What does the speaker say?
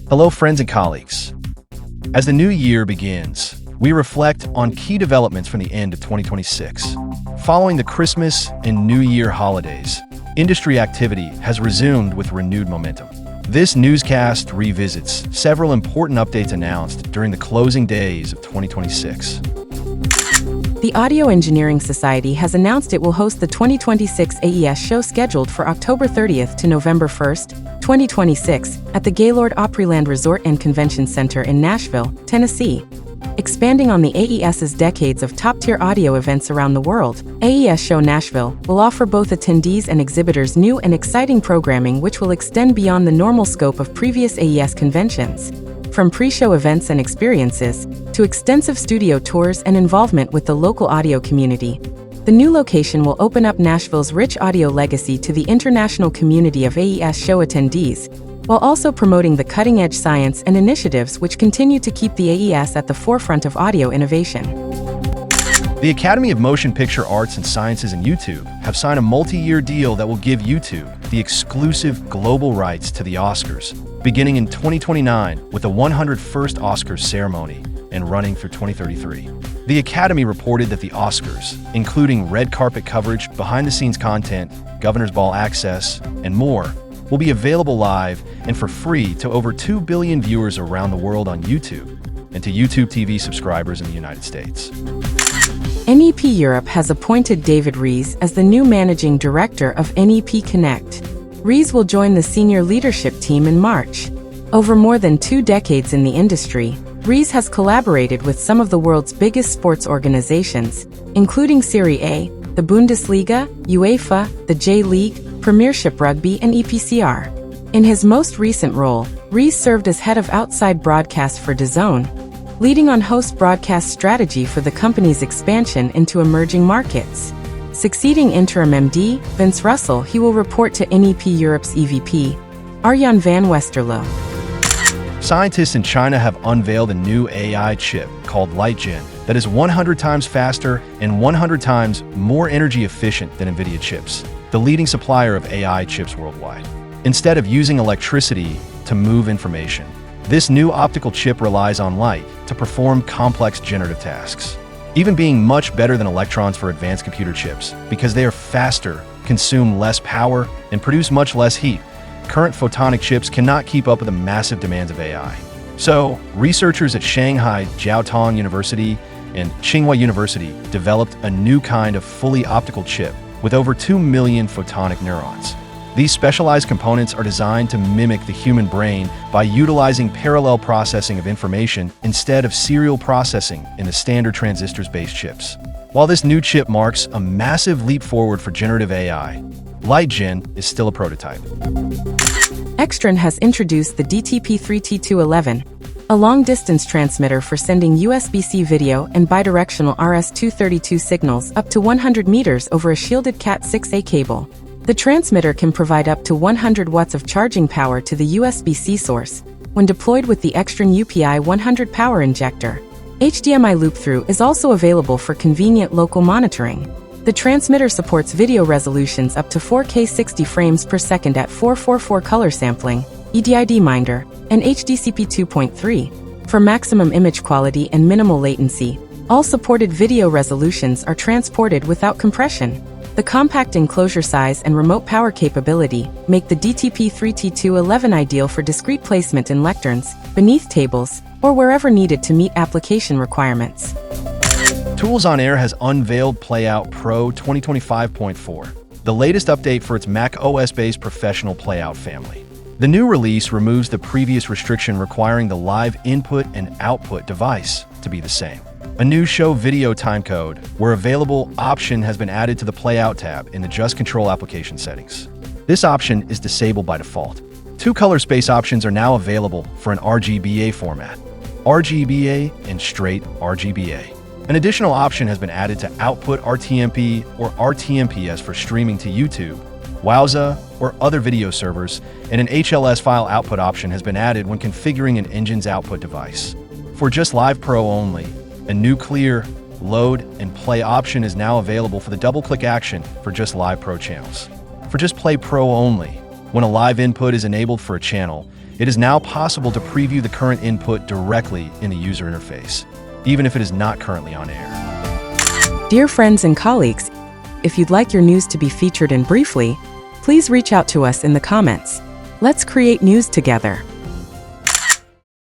Hello, friends and colleagues. As the new year begins, we reflect on key developments from the end of 2026. Following the Christmas and New Year holidays, industry activity has resumed with renewed momentum. This newscast revisits several important updates announced during the closing days of 2026. The Audio Engineering Society has announced it will host the 2026 AES Show scheduled for October 30th to November 1st, 2026, at the Gaylord Opryland Resort and Convention Center in Nashville, Tennessee. Expanding on the AES's decades of top-tier audio events around the world, AES Show Nashville will offer both attendees and exhibitors new and exciting programming which will extend beyond the normal scope of previous AES conventions. From pre-show events and experiences, to extensive studio tours and involvement with the local audio community, the new location will open up Nashville's rich audio legacy to the international community of AES Show attendees, while also promoting the cutting-edge science and initiatives which continue to keep the AES at the forefront of audio innovation. The Academy of Motion Picture Arts and Sciences and YouTube have signed a multi-year deal that will give YouTube the exclusive global rights to the Oscars, beginning in 2029 with the 101st Oscars ceremony and running through 2033. The Academy reported that the Oscars, including red carpet coverage, behind-the-scenes content, Governor's Ball access, and more, will be available live and for free to over 2 billion viewers around the world on YouTube and to YouTube TV subscribers in the United States. NEP Europe has appointed David Rees as the new managing director of NEP Connect. Rees will join the senior leadership team in March. Over more than 2 decades in the industry, Rees has collaborated with some of the world's biggest sports organizations, including Serie A, the Bundesliga, UEFA, the J-League, Premiership Rugby, and EPCR. In his most recent role, Rees served as head of outside broadcast for DAZN, leading on host broadcast strategy for the company's expansion into emerging markets. Succeeding interim MD, Vince Russell, he will report to NEP Europe's EVP, Arjan van Westerlo. Scientists in China have unveiled a new AI chip called LightGen that is 100 times faster and 100 times more energy efficient than NVIDIA chips, the leading supplier of AI chips worldwide. Instead of using electricity to move information, this new optical chip relies on light to perform complex generative tasks, even being much better than electrons for advanced computer chips because they are faster, consume less power, and produce much less heat. Current photonic chips cannot keep up with the massive demands of AI. So, researchers at Shanghai Jiaotong University and Tsinghua University developed a new kind of fully optical chip with over 2 million photonic neurons. These specialized components are designed to mimic the human brain by utilizing parallel processing of information instead of serial processing in the standard transistors-based chips. While this new chip marks a massive leap forward for generative AI, LightGen is still a prototype. Extron has introduced the DTP3T211, a long-distance transmitter for sending USB-C video and bidirectional RS-232 signals up to 100 meters over a shielded Cat6a cable. The transmitter can provide up to 100 watts of charging power to the USB-C source when deployed with the Extron UPI 100 power injector. HDMI loop-through is also available for convenient local monitoring. The transmitter supports video resolutions up to 4K 60 frames per second at 444 color sampling, EDID minder, and HDCP 2.3. For maximum image quality and minimal latency, all supported video resolutions are transported without compression. The compact enclosure size and remote power capability make the DTP3T211 ideal for discrete placement in lecterns, beneath tables, or wherever needed to meet application requirements. ToolsOnAir has unveiled Playout Pro 2025.4, the latest update for its Mac OS-based professional Playout family. The new release removes the previous restriction requiring the live input and output device to be the same. A new show video timecode, where available option has been added to the Playout tab in the Just Control application settings. This option is disabled by default. 2 color space options are now available for an RGBA format, RGBA and straight RGBA. An additional option has been added to output RTMP or RTMPS for streaming to YouTube, Wowza, or other video servers, and an HLS file output option has been added when configuring an engine's output device. For Just Live Pro only, a new clear, load, and play option is now available for the double-click action for Just Live Pro channels. For Just Play Pro only, When a live input is enabled for a channel, it is now possible to preview the current input directly in the user interface, even if it is not currently on air. Dear friends and colleagues, if you'd like your news to be featured in briefly, please reach out to us in the comments. Let's create news together.